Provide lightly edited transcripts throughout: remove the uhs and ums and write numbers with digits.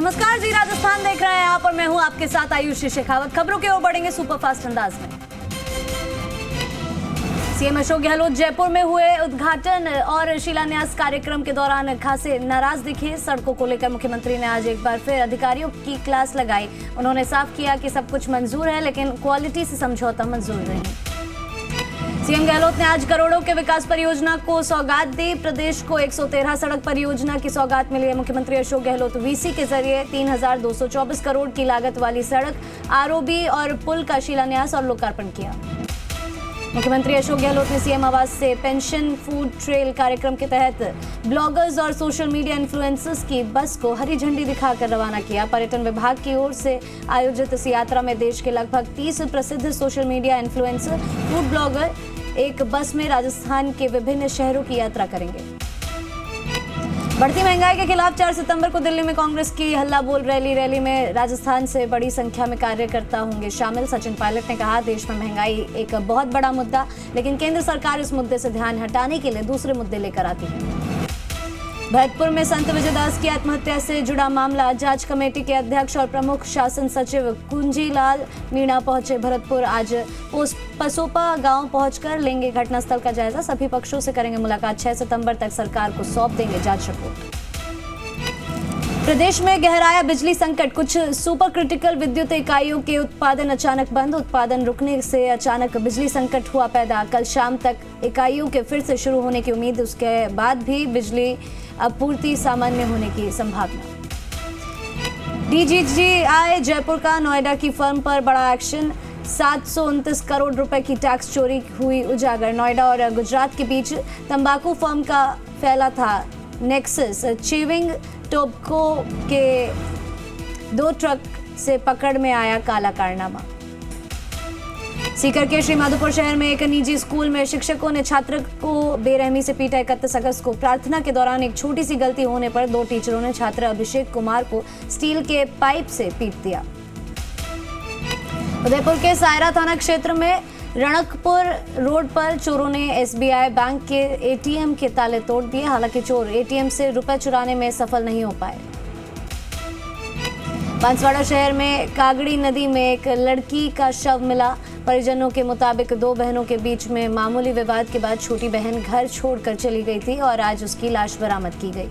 नमस्कार जी, राजस्थान देख रहे हैं आप और मैं हूं आपके साथ आयुषी शेखावत। खबरों की ओर बढ़ेंगे सुपरफास्ट अंदाज में। सीएम अशोक गहलोत जयपुर में हुए उद्घाटन और शिलान्यास कार्यक्रम के दौरान खासे नाराज दिखे। सड़कों को लेकर मुख्यमंत्री ने आज एक बार फिर अधिकारियों की क्लास लगाई। उन्होंने साफ किया कि सब कुछ मंजूर है, लेकिन क्वालिटी से समझौता मंजूर नहीं। सीएम गहलोत ने आज करोड़ों के विकास परियोजना को सौगात दी। प्रदेश को 113 सड़क परियोजना की सौगात मिली है। मुख्यमंत्री अशोक गहलोत वीसी के जरिए 3224 करोड़ की लागत वाली सड़क, आरओबी और पुल का शिलान्यास और लोकार्पण किया। मुख्यमंत्री अशोक गहलोत ने सीएम आवास से पेंशन फूड ट्रेल कार्यक्रम के तहत ब्लॉगर्स और सोशल मीडिया इन्फ्लुएंसर्स की बस को हरी झंडी दिखाकर रवाना किया। पर्यटन विभाग की ओर से आयोजित इस यात्रा में देश के लगभग 30 प्रसिद्ध social media influencer, food blogger एक बस में राजस्थान के विभिन्न शहरों की यात्रा करेंगे। बढ़ती महंगाई के खिलाफ 4 सितंबर को दिल्ली में कांग्रेस की हल्ला बोल रैली में राजस्थान से बड़ी संख्या में कार्यकर्ता होंगे शामिल। सचिन पायलट ने कहा, देश में महंगाई एक बहुत बड़ा मुद्दा, लेकिन केंद्र सरकार इस मुद्दे से ध्यान हटाने के लिए दूसरे मुद्दे लेकर आती है। भरतपुर में संत विजयदास की आत्महत्या से जुड़ा मामला, जांच कमेटी के अध्यक्ष और प्रमुख शासन सचिव कुंजीलाल मीणा पहुंचे भरतपुर। आज पसोपा गांव पहुंचकर लेंगे घटनास्थल का जायजा। सभी पक्षों से करेंगे मुलाकात। 6 सितंबर तक सरकार को सौंप देंगे जांच रिपोर्ट। प्रदेश में गहराया बिजली संकट। कुछ सुपर क्रिटिकल विद्युत इकाइयों के उत्पादन अचानक बंद। उत्पादन रुकने से अचानक बिजली संकट हुआ पैदा। कल शाम तक इकाइयों के फिर से शुरू होने की उम्मीद, उसके बाद भी बिजली आपूर्ति सामान्य होने की संभावना। डीजीजीआई जयपुर का नोएडा की फर्म पर बड़ा एक्शन। 729 करोड़ रुपए की टैक्स चोरी हुई उजागर। नोएडा और गुजरात के बीच तंबाकू फर्म का फैला था नेक्सस। चीविंग टोबको के 2 ट्रक से पकड़ में आया काला कारनामा। सीकर के श्रीमाधोपुर शहर में एक निजी स्कूल में शिक्षकों ने छात्र को बेरहमी से पीटा। 31 अगस्त को प्रार्थना के दौरान एक छोटी सी गलती होने पर 2 टीचरों ने छात्र अभिषेक कुमार को स्टील के पाइप से पीट दिया। उदयपुर के सायरा थाना क्षेत्र में रणकपुर रोड पर चोरों ने एसबीआई बैंक के एटीएम के ताले तोड़ दिए। हालांकि चोर एटीएम से रुपए चुराने में सफल नहीं हो पाए। बांसवाड़ा शहर में कागड़ी नदी में एक लड़की का शव मिला। परिजनों के मुताबिक 2 बहनों के बीच में मामूली विवाद के बाद छोटी बहन घर छोड़कर चली गई थी और आज उसकी लाश बरामद की गई।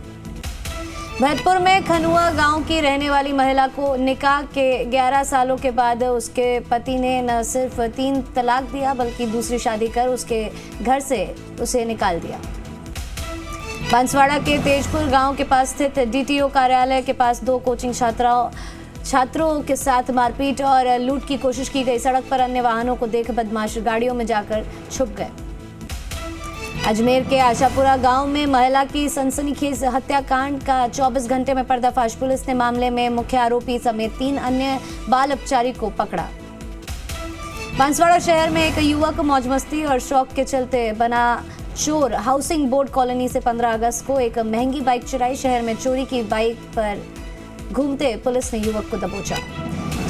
भरतपुर में खनुआ गांव की रहने वाली महिला को निकाह के 11 सालों के बाद उसके पति ने न सिर्फ 3 तलाक दिया, बल्कि दूसरी शादी कर उसके घर से उसे निकाल दिया। बांसवाड़ा के तेजपुर गांव के पास स्थित डीटीओ कार्यालय के पास 2 कोचिंग छात्रों के साथ मारपीट और लूट की कोशिश की गई। सड़क पर अन्य वाहनों को देख बदमाश गाड़ियों में जाकर छुप गए। अजमेर के आशापुरा गांव में महिला की सनसनीखेज हत्याकांड का 24 घंटे में पर्दाफाश। पुलिस ने मामले में मुख्य आरोपी समेत 3 अन्य बाल अपचारी को पकड़ा। बांसवाड़ा शहर में एक युवक मौज मस्ती और शौक के चलते बना चोर। हाउसिंग बोर्ड कॉलोनी से 15 अगस्त को एक महंगी बाइक चुराई। शहर में चोरी की बाइक पर घूमते पुलिस ने युवक को दबोचा।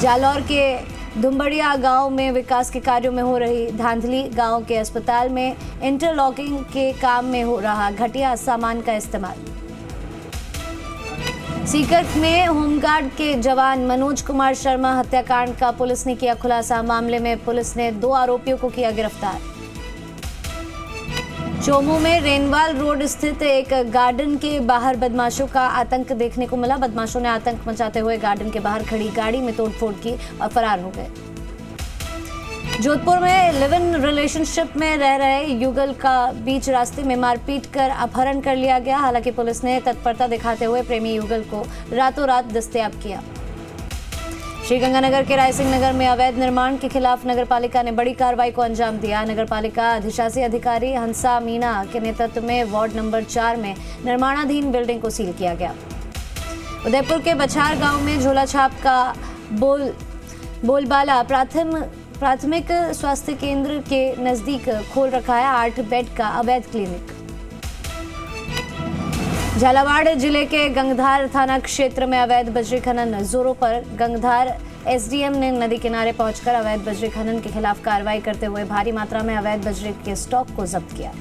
जालौर के धुम्बड़िया गांव में विकास के कार्यों में हो रही धांधली। गांव के अस्पताल में इंटरलॉकिंग के काम में हो रहा घटिया सामान का इस्तेमाल। सीकर में होमगार्ड के जवान मनोज कुमार शर्मा हत्याकांड का पुलिस ने किया खुलासा। मामले में पुलिस ने 2 आरोपियों को किया गिरफ्तार। चोमू में रेनवाल रोड स्थित एक गार्डन के बाहर बदमाशों का आतंक देखने को मिला। बदमाशों ने आतंक मचाते हुए गार्डन के बाहर खड़ी गाड़ी में तोड़फोड़ की और फरार हो गए। जोधपुर में लिव इन रिलेशनशिप में रह रहे युगल का बीच रास्ते में मारपीट कर अपहरण कर लिया गया। हालांकि पुलिस ने तत्परता दिखाते हुए प्रेमी युगल को रातों रात दस्तयाब किया। श्रीगंगानगर के रायसिंह नगर में अवैध निर्माण के खिलाफ नगरपालिका ने बड़ी कार्रवाई को अंजाम दिया। नगरपालिका अधिशासी अधिकारी हंसा मीना के नेतृत्व में वार्ड नंबर 4 में निर्माणाधीन बिल्डिंग को सील किया गया। उदयपुर के बछार गांव में झोला छाप का बोलबाला प्राथमिक स्वास्थ्य केंद्र के नजदीक खोल रखा है 8 बेड का अवैध क्लिनिक। झालावाड़ जिले के गंगधार थाना क्षेत्र में अवैध बजरी खनन जोरों पर। गंगधार एसडीएम ने नदी किनारे पहुंचकर अवैध बजरी खनन के खिलाफ कार्रवाई करते हुए भारी मात्रा में अवैध बजरी के स्टॉक को जब्त किया।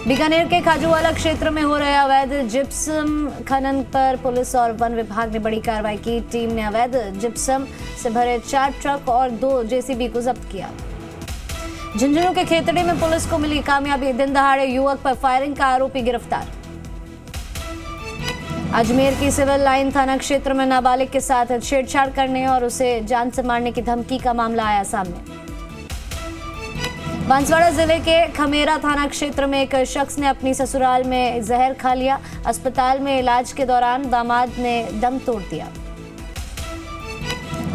बीकानेर के खाजूवाला क्षेत्र में हो रहे अवैध जिप्सम खनन पर पुलिस और वन विभाग ने बड़ी कार्रवाई की। टीम ने अवैध जिप्सम से भरे 4 ट्रक और 2 जेसीबी को जब्त किया। झुंझुनू के खेतड़ी में पुलिस को मिली कामयाबी। दिन दहाड़े युवक पर फायरिंग का आरोपी गिरफ्तार। अजमेर की सिविल लाइन थाना क्षेत्र में नाबालिग के साथ छेड़छाड़ करने और उसे जान से मारने की धमकी का मामला आया सामने। बांसवाड़ा जिले के खमेरा थाना क्षेत्र में एक शख्स ने अपनी ससुराल में जहर खा लिया। अस्पताल में इलाज के दौरान दामाद ने दम तोड़ दिया।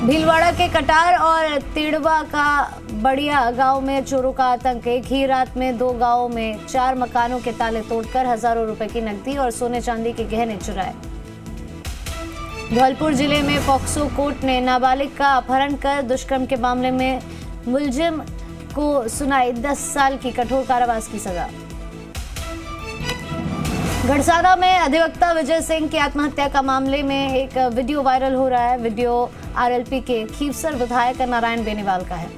भीलवाड़ा के कटार और तिड़वा का बढ़िया गांव में चोरों का आतंक। एक ही रात में 2 गांवों में 4 मकानों के ताले तोड़कर हजारों रुपए की नकदी और सोने चांदी के गहने चुराए। धौलपुर जिले में पॉक्सो कोर्ट ने नाबालिग का अपहरण कर दुष्कर्म के मामले में मुलजिम को सुनाई 10 साल की कठोर कारावास की सजा। गढ़साना में अधिवक्ता विजय सिंह की आत्महत्या का मामले में एक वीडियो वायरल हो रहा है। वीडियो आरएलपी के खीवसर विधायक नारायण बेनीवाल का है।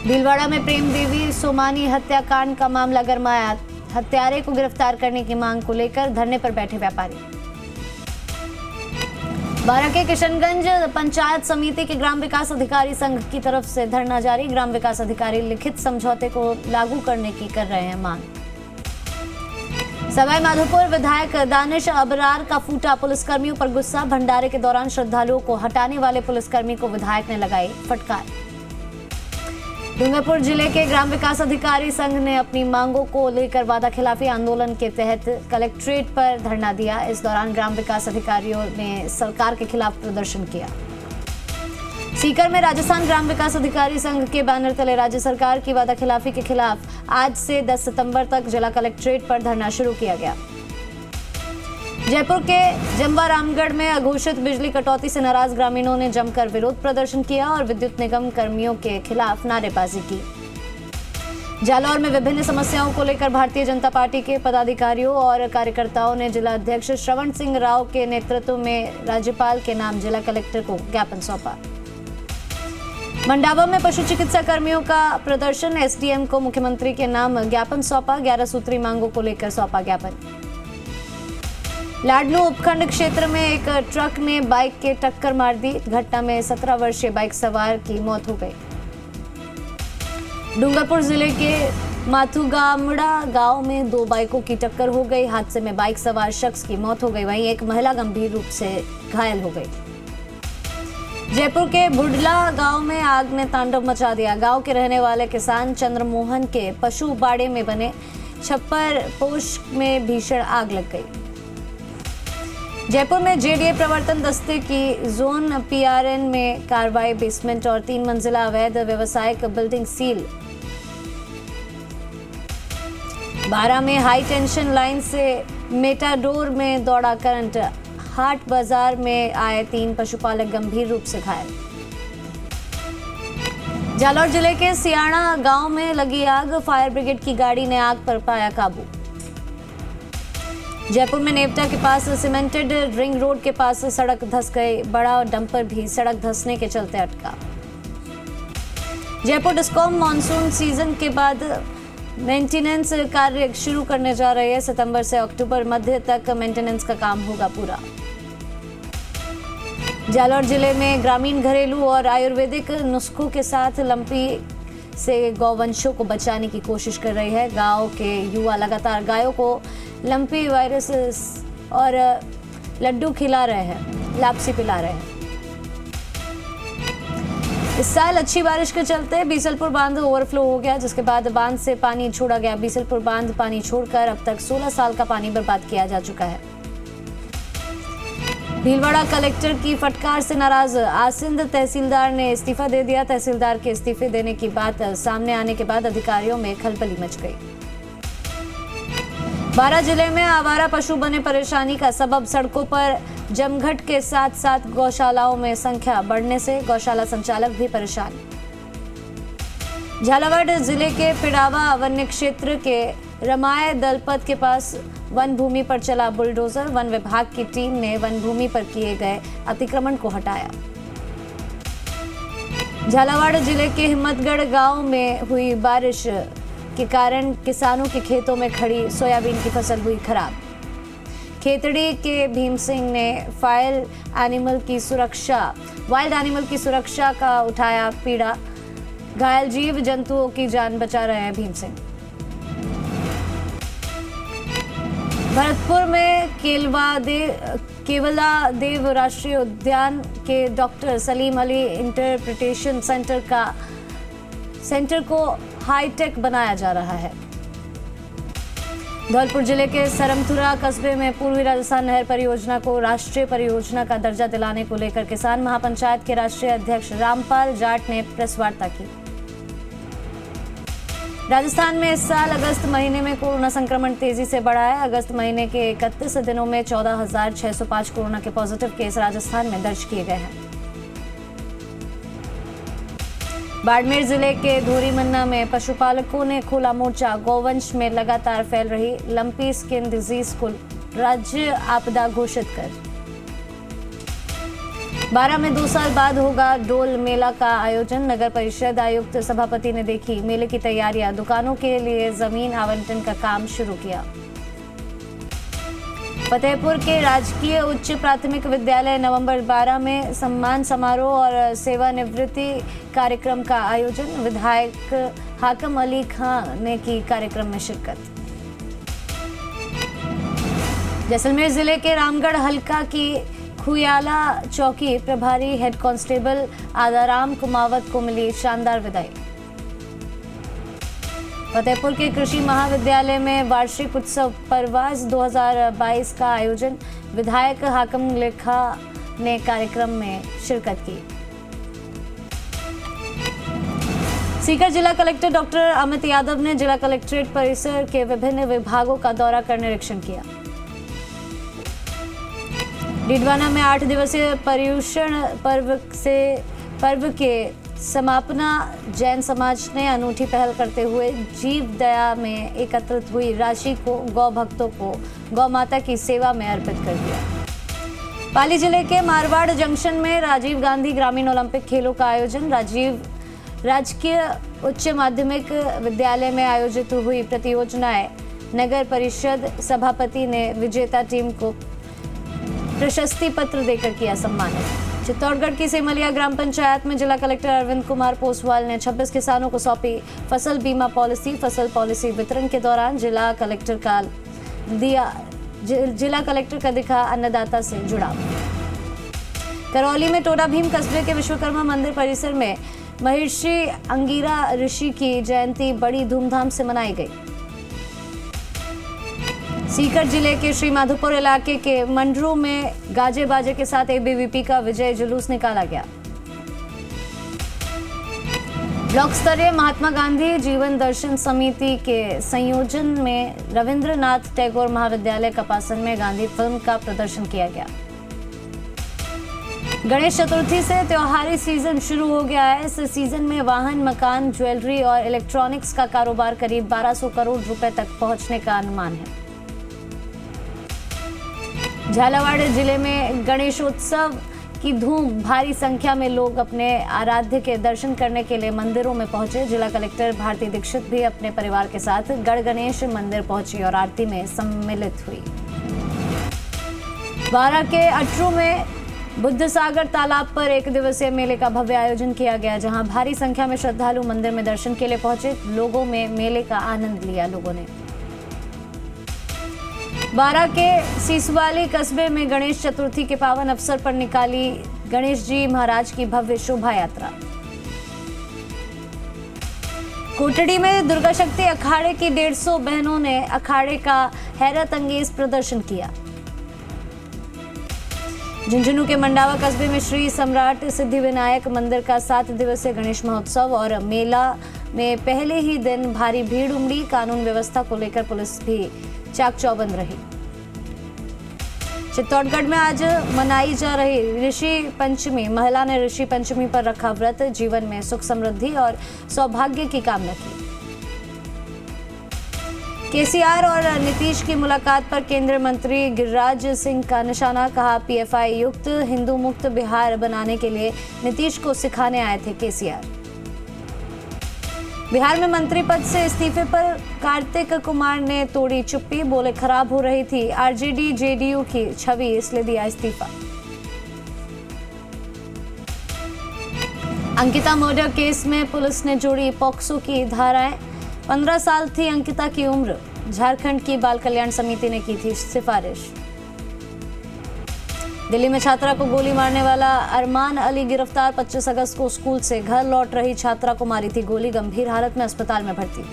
भीलवाड़ा में प्रेम देवी सोमानी हत्याकांड का मामला गरमाया। हत्यारे को गिरफ्तार करने की मांग को लेकर धरने पर बैठे व्यापारी। बारां के किशनगंज पंचायत समिति के ग्राम विकास अधिकारी संघ की तरफ से धरना जारी। ग्राम विकास अधिकारी लिखित समझौते को लागू करने की कर रहे हैं मांग। सवाई माधोपुर विधायक दानिश अबरार का फूटा पुलिसकर्मियों पर गुस्सा। भंडारे के दौरान श्रद्धालुओं को हटाने वाले पुलिसकर्मी को विधायक ने लगाई फटकार। डूंगरपुर जिले के ग्राम विकास अधिकारी संघ ने अपनी मांगों को लेकर वादा खिलाफी आंदोलन के तहत कलेक्ट्रेट पर धरना दिया। इस दौरान ग्राम विकास अधिकारियों ने सरकार के खिलाफ प्रदर्शन किया। सीकर में राजस्थान ग्राम विकास अधिकारी संघ के बैनर तले राज्य सरकार की वादा खिलाफी के खिलाफ आज से 10 सितंबर तक जिला कलेक्ट्रेट पर धरना शुरू किया गया। जयपुर के जंबा रामगढ़ में अघोषित बिजली कटौती से नाराज ग्रामीणों ने जमकर विरोध प्रदर्शन किया और विद्युत निगम कर्मियों के खिलाफ नारेबाजी की। जालौर में विभिन्न समस्याओं को लेकर भारतीय जनता पार्टी के पदाधिकारियों और कार्यकर्ताओं ने जिला अध्यक्ष श्रवण सिंह राव के नेतृत्व में राज्यपाल के नाम जिला कलेक्टर को ज्ञापन सौंपा। मंडावा में पशु चिकित्सा कर्मियों का प्रदर्शन। एसडीएम को मुख्यमंत्री के नाम ज्ञापन सौंपा। 11 सूत्री मांगों को लेकर सौंपा ज्ञापन। लाडनू उपखंड क्षेत्र में एक ट्रक ने बाइक के टक्कर मार दी। घटना में 17 वर्षीय बाइक सवार की मौत हो गई। डूंगरपुर जिले के माथुगामड़ा गांव में 2 बाइकों की टक्कर हो गई। हादसे में बाइक सवार शख्स की मौत हो गई, वहीं एक महिला गंभीर रूप से घायल हो गई। जयपुर के बुडला गांव में आग ने तांडव मचा दिया। गांव के रहने वाले किसान चंद्रमोहन के पशु बाड़े में बने छप्पर पोश में भीषण आग लग गई। जयपुर में जेडीए प्रवर्तन दस्ते की जोन पीआरएन में कार्रवाई। बेसमेंट और 3 मंजिला अवैध व्यावसायिक बिल्डिंग सील। बारां में हाई टेंशन लाइन से मेटाडोर में दौड़ा करंट। हाट बाजार में आए 3 पशुपालक गंभीर रूप से घायल। जालौर जिले के सियाणा गांव में लगी आग। फायर ब्रिगेड की गाड़ी ने आग पर पाया काबू। जयपुर में नेवटा के पास सीमेंटेड रिंग रोड के पास सड़क धंस गई। बड़ा डंपर भी सड़क धंसने के चलते अटका। जयपुर डिस्कॉम मॉनसून सीजन के बाद मेंटेनेंस कार्य शुरू करने जा रही है। सितंबर से अक्टूबर मध्य तक मेंटेनेंस का काम होगा पूरा। जालौर जिले में ग्रामीण घरेलू और आयुर्वेदिक नुस्खों के साथ लंपी से गौवंशों को बचाने की कोशिश कर रही है। गांव के युवा लगातार गायों को लंपी वायरस और लड्डू खिला रहे हैं, लापसी पिला रहे हैं। इस साल अच्छी बारिश के चलते बीसलपुर बांध ओवरफ्लो हो गया, जिसके बाद बांध से पानी छोड़ा गया। बीसलपुर बांध पानी छोड़कर अब तक 16 साल का पानी बर्बाद किया जा चुका है। भीलवाड़ा कलेक्टर की फटकार से नाराज आसिंद तहसीलदार ने इस्तीफा दे दिया। तहसीलदार के इस्तीफे देने की बात सामने आने के बाद अधिकारियों में खलबली मच गई। बारां जिले में आवारा पशु बने परेशानी का सबब। सड़कों पर जमघट के साथ साथ गौशालाओं में संख्या बढ़ने से गौशाला संचालक भी परेशान। झालावाड़ जिले के पिड़ावा वन्य क्षेत्र के रमाय दलपत के पास वन भूमि पर चला बुलडोजर। वन विभाग की टीम ने वन भूमि पर किए गए अतिक्रमण को हटाया। झालावाड़ जिले के हिम्मतगढ़ गांव में हुई बारिश के कारण किसानों के खेतों में खड़ी सोयाबीन की फसल हुई खराब। खेतड़ी के भीम सिंह ने वाइल्ड एनिमल की सुरक्षा का उठाया पीड़ा। घायल जीव जंतुओं की जान बचा रहे हैं भीम सिंह। भरतपुर में केवला देव राष्ट्रीय उद्यान के doctor Salim Ali interpretation centre को हाईटेक बनाया जा रहा है। धौलपुर जिले के सरमथुरा कस्बे में पूर्वी राजस्थान नहर परियोजना को राष्ट्रीय परियोजना का दर्जा दिलाने को लेकर किसान महापंचायत के राष्ट्रीय अध्यक्ष रामपाल जाट ने प्रेस वार्ता की। राजस्थान में इस साल अगस्त महीने में कोरोना संक्रमण तेजी से बढ़ा है। अगस्त महीने के 31 दिनों में 14,605 कोरोना के पॉजिटिव केस राजस्थान में दर्ज किए गए हैं। बाड़मेर जिले के धोरीमन्ना में पशुपालकों ने खोला मोर्चा। गौवंश में लगातार फैल रही लंपी स्किन डिजीज को राज्य आपदा घोषित कर। 12 में 2 साल बाद होगा डोल मेला का आयोजन। नगर परिषद आयुक्त सभापति ने देखी मेले की तैयारियां। दुकानों के लिए जमीन आवंटन का काम शुरू किया। फतेहपुर के राजकीय उच्च प्राथमिक विद्यालय नवंबर 12 में सम्मान समारोह और सेवानिवृत्ति कार्यक्रम का आयोजन। विधायक हाकम अली खान ने की कार्यक्रम में शिरकत। जैसलमेर जिले के रामगढ़ हल्का की खुयाला चौकी प्रभारी हेड कांस्टेबल आदाराम कुमावत को मिली शानदार विदाई। फतेहपुर के कृषि महाविद्यालय में वार्षिक उत्सव परवाज 2022 का आयोजन। विधायक हाकम लेखा ने कार्यक्रम में शिरकत की। सीकर जिला कलेक्टर डॉक्टर अमित यादव ने जिला कलेक्ट्रेट परिसर के विभिन्न विभागों का दौरा कर निरीक्षण किया। डीडवाना में 8 दिवसीय पर्युषण पर्व के समापना जैन समाज ने अनूठी पहल करते हुए जीव दया में एकत्रित हुई राशि को गौ भक्तों को गौ माता की सेवा में अर्पित कर दिया। पाली जिले के मारवाड़ जंक्शन में राजीव गांधी ग्रामीण ओलंपिक खेलों का आयोजन। राजकीय उच्च माध्यमिक विद्यालय में आयोजित हुई प्रतियोगिताएं। नगर परिषद सभापति ने विजेता टीम को प्रशस्ति पत्र देकर किया सम्मानित। चित्तौड़गढ़ की सेमलिया ग्राम पंचायत में जिला कलेक्टर अरविंद कुमार पोसवाल ने 26 किसानों को सौंपी फसल बीमा पॉलिसी। फसल पॉलिसी वितरण के दौरान जिला कलेक्टर का दिखा अन्नदाता से जुड़ाव। करौली में टोडा भीम कस्बे के विश्वकर्मा मंदिर परिसर में महर्षि अंगिरा ऋषि की जयंती बड़ी धूमधाम से मनाई गई। सीकर जिले के श्री माधोपुर इलाके के मंडरू में गाजे बाजे के साथ एबीवीपी का विजय जुलूस निकाला गया। ब्लॉक स्तरीय महात्मा गांधी जीवन दर्शन समिति के संयोजन में रविंद्रनाथ टैगोर महाविद्यालय कपासन में गांधी फिल्म का प्रदर्शन किया गया। गणेश चतुर्थी से त्योहारी सीजन शुरू हो गया है। इस सीजन में वाहन, मकान, ज्वेलरी और इलेक्ट्रॉनिक्स का कारोबार करीब 1200 करोड़ रुपए तक पहुंचने का अनुमान है। झालावाड़ जिले में गणेशोत्सव की धूम। भारी संख्या में लोग अपने आराध्य के दर्शन करने के लिए मंदिरों में पहुंचे। जिला कलेक्टर भारती दीक्षित भी अपने परिवार के साथ गढ़ गणेश मंदिर पहुंची और आरती में सम्मिलित हुई। बारा के अटरू में बुद्ध सागर तालाब पर 1 दिवसीय मेले का भव्य आयोजन किया गया, जहां भारी संख्या में श्रद्धालु मंदिर में दर्शन के लिए पहुंचे। लोगों में मेले का आनंद लिया लोगों ने। बारा के सीसवाली कस्बे में गणेश चतुर्थी के पावन अवसर पर निकाली गणेश जी महाराज की भव्य शोभा यात्रा। कोटड़ी में दुर्गा शक्ति अखाड़े की 150 बहनों ने अखाड़े का हैरत अंगेज प्रदर्शन किया। झुंझुनू के मंडावा कस्बे में श्री सम्राट सिद्धिविनायक मंदिर का 7 दिवसीय गणेश महोत्सव और मेला में पहले ही दिन भारी भीड़ उमड़ी। कानून व्यवस्था को लेकर पुलिस भी चाक चौबंद रही। चित्तौड़गढ़ में आज मनाई जा रही ऋषि पंचमी। महिला ने ऋषि पंचमी पर रखा व्रत। जीवन में सुख समृद्धि और सौभाग्य की कामना की। केसीआर और नीतीश की मुलाकात पर केंद्रीय मंत्री गिरिराज सिंह का निशाना। कहा, पीएफआई युक्त हिंदू मुक्त बिहार बनाने के लिए नीतीश को सिखाने आए थे केसीआर। बिहार में मंत्री पद से इस्तीफे पर कार्तिक कुमार ने तोड़ी चुप्पी, बोले खराब हो रही थी आरजेडी जेडीयू की छवि, इसलिए दिया इस्तीफा। अंकिता मर्डर केस में पुलिस ने जोड़ी पॉक्सो की धाराएं, 15 साल थी अंकिता की उम्र, झारखंड की बाल कल्याण समिति ने की थी सिफारिश। दिल्ली में छात्रा को गोली मारने वाला अरमान अली गिरफ्तार, 25 अगस्त को स्कूल से घर लौट रही छात्रा को मारी थी गोली, गंभीर हालत में अस्पताल में भर्ती।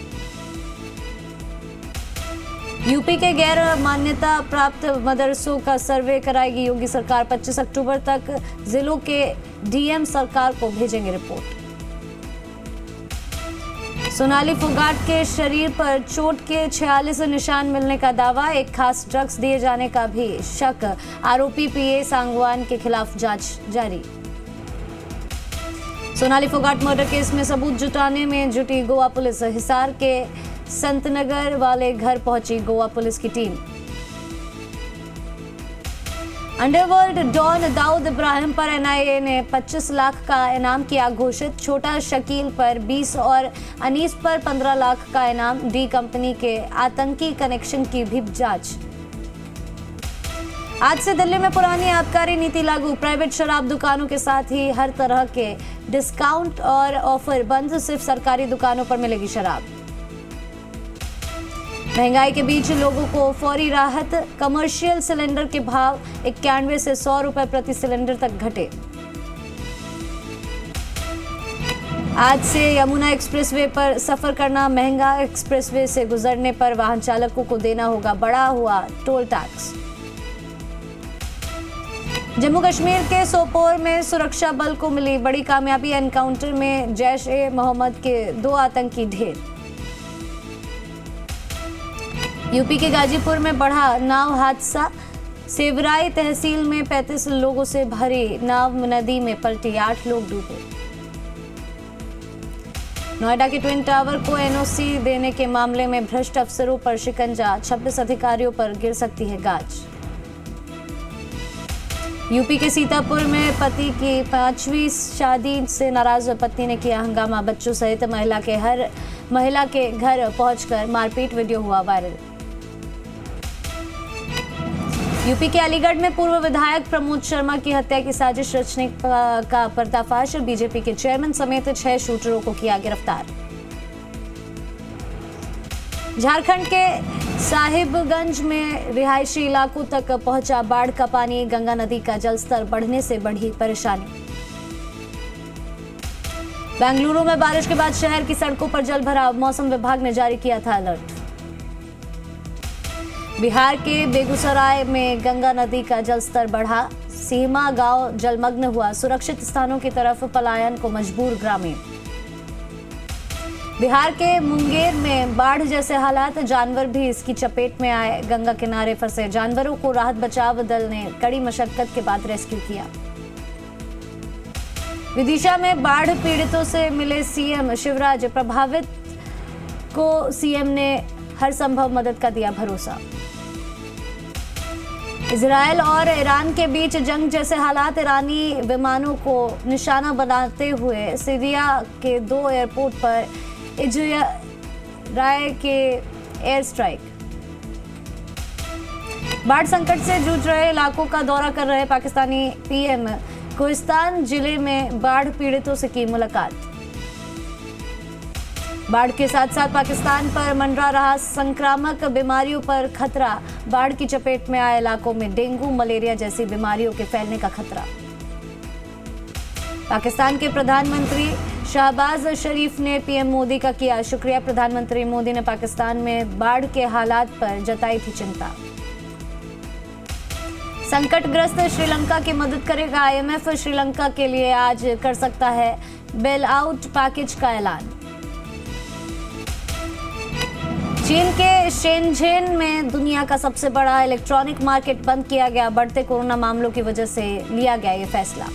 यूपी के गैर मान्यता प्राप्त मदरसों का सर्वे कराएगी योगी सरकार, 25 अक्टूबर तक जिलों के डीएम सरकार को भेजेंगे रिपोर्ट। सोनाली फोगाट के शरीर पर चोट के 46 निशान मिलने का दावा, एक खास ड्रग्स दिए जाने का भी शक, आरोपी पीए सांगवान के खिलाफ जांच जारी। सोनाली फोगाट मर्डर केस में सबूत जुटाने में जुटी गोवा पुलिस, हिसार के संतनगर वाले घर पहुंची गोवा पुलिस की team. Underworld don Dawood Ibrahim पर एनआईए ने 25 लाख का इनाम किया घोषित, छोटा शकील पर 20 और अनीस पर 15 लाख का इनाम, डी कंपनी के आतंकी कनेक्शन की भी जांच। आज से दिल्ली में पुरानी आबकारी नीति लागू, प्राइवेट शराब दुकानों के साथ ही हर तरह के डिस्काउंट और ऑफर बंद, सिर्फ सरकारी दुकानों पर मिलेगी शराब। महंगाई के बीच लोगों को फौरी राहत, कमर्शियल सिलेंडर के भाव 91 से 100 रुपए प्रति सिलेंडर तक घटे। आज से यमुना एक्सप्रेसवे पर सफर करना महंगा, एक्सप्रेसवे से गुजरने पर वाहन चालकों को देना होगा बढ़ा हुआ टोल टैक्स। जम्मू कश्मीर के सोपोर में सुरक्षा बल को मिली बड़ी कामयाबी, एनकाउंटर में जैश-ए-मोहम्मद के 2 आतंकी ढेर। यूपी के गाजीपुर में बढ़ा नाव हादसा, सेवराई तहसील में 35 लोगों से भरी नाव नदी में पलटी, 8 लोग डूबे। नोएडा के ट्विन टावर को एनओसी देने के मामले में भ्रष्ट अफसरों पर शिकंजा, 26 अधिकारियों पर गिर सकती है गाज। यूपी के सीतापुर में पति की 5वीं शादी से नाराज पत्नी ने किया हंगामा, बच्चों सहित महिला के घर पहुंचकर मारपीट, वीडियो हुआ वायरल। यूपी के अलीगढ़ में पूर्व विधायक प्रमोद शर्मा की हत्या की साजिश रचने का पर्दाफाश, बीजेपी के चेयरमैन समेत 6 शूटरों को किया गिरफ्तार। झारखंड के साहिबगंज में रिहायशी इलाकों तक पहुंचा बाढ़ का पानी, गंगा नदी का जलस्तर बढ़ने से बढ़ी परेशानी। बेंगलुरु में बारिश के बाद शहर की सड़कों पर जल भराव, मौसम विभाग ने जारी किया था अलर्ट। बिहार के बेगूसराय में गंगा नदी का जलस्तर बढ़ा, सीमा गांव जलमग्न हुआ, सुरक्षित स्थानों की तरफ पलायन को मजबूर ग्रामीण। बिहार के मुंगेर में बाढ़ जैसे हालात, जानवर भी इसकी चपेट में आए, गंगा किनारे फंसे जानवरों को राहत बचाव दल ने कड़ी मशक्कत के बाद रेस्क्यू किया। विदिशा में बाढ़ पीड़ितों से मिले सीएम शिवराज, प्रभावित को सीएम ने हर संभव मदद का दिया भरोसा। इजरायल और ईरान के बीच जंग जैसे हालात, ईरानी विमानों को निशाना बनाते हुए सीरिया के 2 एयरपोर्ट पर इजरायल के एयर स्ट्राइक। बाढ़ संकट से जूझ रहे इलाकों का दौरा कर रहे पाकिस्तानी पीएम, कोहिस्तान जिले में बाढ़ पीड़ितों से की मुलाकात। बाढ़ के साथ साथ पाकिस्तान पर मंडरा रहा संक्रामक बीमारियों पर खतरा, बाढ़ की चपेट में आए इलाकों में डेंगू मलेरिया जैसी बीमारियों के फैलने का खतरा। पाकिस्तान के प्रधानमंत्री शहबाज शरीफ ने पीएम मोदी का किया शुक्रिया, प्रधानमंत्री मोदी ने पाकिस्तान में बाढ़ के हालात पर जताई थी चिंता। संकटग्रस्त श्रीलंका की मदद करेगा आईएमएफ, श्रीलंका के लिए आज कर सकता है बेल आउट पैकेज का ऐलान। चीन के शेनझेन में दुनिया का सबसे बड़ा इलेक्ट्रॉनिक मार्केट बंद किया गया, बढ़ते कोरोना मामलों की वजह से लिया गया ये फैसला।